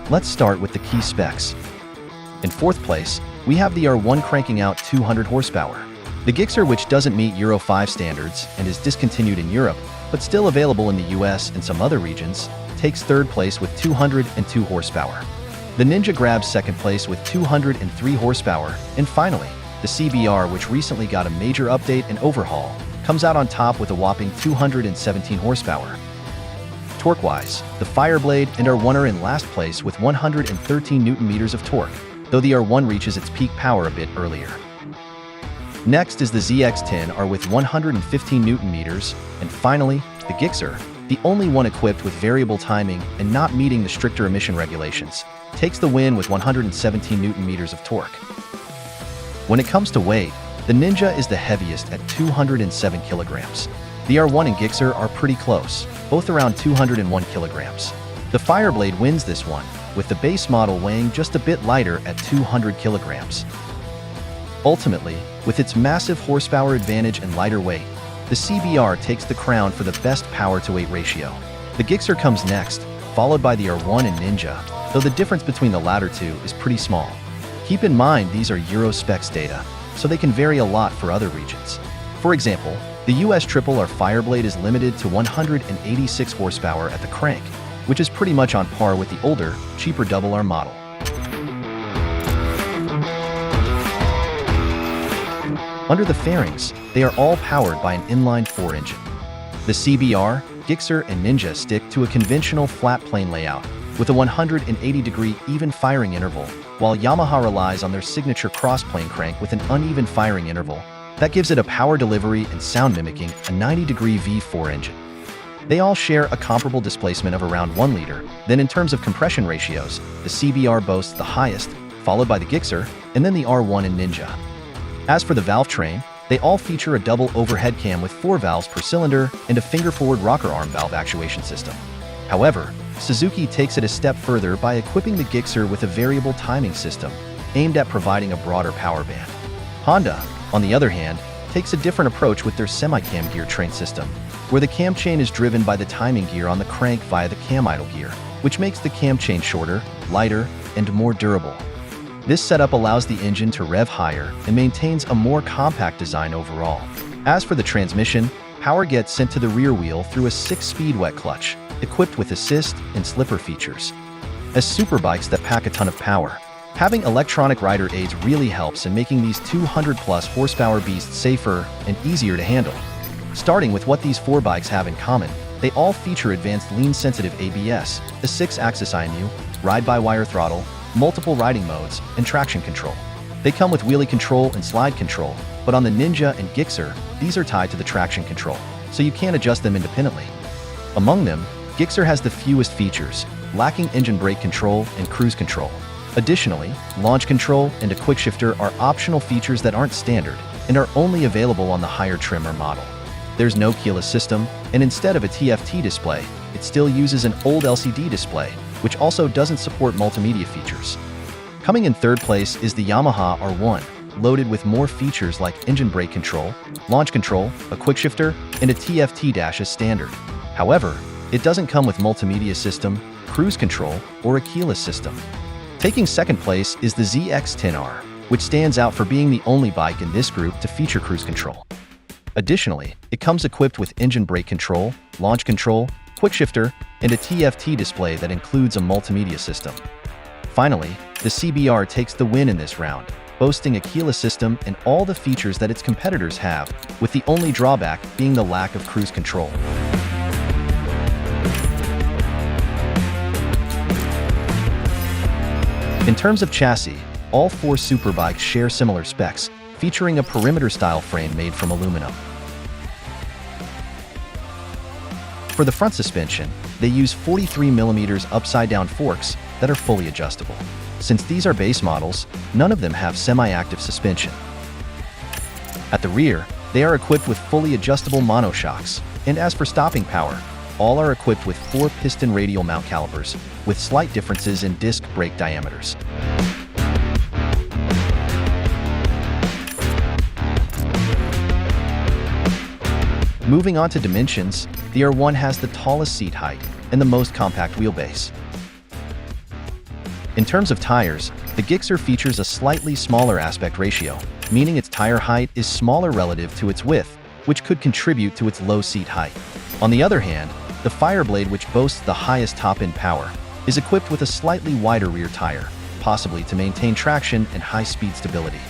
Let's start with the key specs. In fourth place, we have the R1 cranking out 200 horsepower. The Gixxer, which doesn't meet Euro 5 standards and is discontinued in Europe, but still available in the US and some other regions, takes third place with 202 horsepower. The Ninja grabs second place with 203 horsepower, and finally, the CBR, which recently got a major update and overhaul, comes out on top with a whopping 217 horsepower. Torque-wise, the Fireblade and R1 are in last place with 113 Nm of torque, though the R1 reaches its peak power a bit earlier. Next is the ZX-10R with 115 Nm, and finally, the Gixxer, the only one equipped with variable timing and not meeting the stricter emission regulations, takes the win with 117 Nm of torque. When it comes to weight, the Ninja is the heaviest at 207 kilograms. The R1 and Gixxer are pretty close, both around 201 kilograms. The Fireblade wins this one, with the base model weighing just a bit lighter at 200 kilograms. Ultimately, with its massive horsepower advantage and lighter weight, the CBR takes the crown for the best power-to-weight ratio. The Gixxer comes next, followed by the R1 and Ninja, though the difference between the latter two is pretty small. Keep in mind these are Euro specs data, so they can vary a lot for other regions. For example, the US RRR Fireblade is limited to 186 horsepower at the crank, which is pretty much on par with the older, cheaper R model. Under the fairings, they are all powered by an inline-4 engine. The CBR, Gixxer, and Ninja stick to a conventional flat plane layout with a 180-degree even firing interval, while Yamaha relies on their signature cross-plane crank with an uneven firing interval that gives it a power delivery and sound mimicking a 90-degree V4 engine. They all share a comparable displacement of around 1 liter. Then in terms of compression ratios, the CBR boasts the highest, followed by the Gixxer, and then the R1 and Ninja. As for the valve train, they all feature a double overhead cam with 4 valves per cylinder and a finger-forward rocker arm valve actuation system. However, Suzuki takes it a step further by equipping the Gixxer with a variable timing system aimed at providing a broader power band. Honda, on the other hand, takes a different approach with their semi-cam gear train system, where the cam chain is driven by the timing gear on the crank via the cam idle gear, which makes the cam chain shorter, lighter, and more durable. This setup allows the engine to rev higher and maintains a more compact design overall. As for the transmission, power gets sent to the rear wheel through a 6-speed wet clutch, equipped with assist and slipper features. As superbikes that pack a ton of power, having electronic rider aids really helps in making these 200-plus horsepower beasts safer and easier to handle. Starting with what these 4 bikes have in common, they all feature advanced lean-sensitive ABS, a 6-axis IMU, ride-by-wire throttle, multiple riding modes, and traction control. They come with wheelie control and slide control, but on the Ninja and Gixxer, these are tied to the traction control, so you can't adjust them independently. Among them, Gixxer has the fewest features, lacking engine brake control and cruise control. Additionally, launch control and a quick shifter are optional features that aren't standard and are only available on the higher trimmer model. There's no keyless system, and instead of a TFT display, it still uses an old LCD display, which also doesn't support multimedia features. Coming in third place is the Yamaha R1, loaded with more features like engine brake control, launch control, a quick shifter, and a TFT dash as standard. However, it doesn't come with multimedia system, cruise control, or a keyless system. Taking second place is the ZX-10R, which stands out for being the only bike in this group to feature cruise control. Additionally, it comes equipped with engine brake control, launch control, quick shifter, and a TFT display that includes a multimedia system. Finally, the CBR takes the win in this round, boasting a keyless system and all the features that its competitors have, with the only drawback being the lack of cruise control. In terms of chassis, all 4 superbikes share similar specs, featuring a perimeter-style frame made from aluminum. For the front suspension, they use 43mm upside-down forks that are fully adjustable. Since these are base models, none of them have semi-active suspension. At the rear, they are equipped with fully adjustable monoshocks, and as for stopping power, all are equipped with 4-piston radial mount calipers, with slight differences in disc brake diameters. Moving on to dimensions, the R1 has the tallest seat height and the most compact wheelbase. In terms of tires, the Gixxer features a slightly smaller aspect ratio, meaning its tire height is smaller relative to its width, which could contribute to its low seat height. On the other hand, the Fireblade, which boasts the highest top-end power, is equipped with a slightly wider rear tire, possibly to maintain traction and high-speed stability.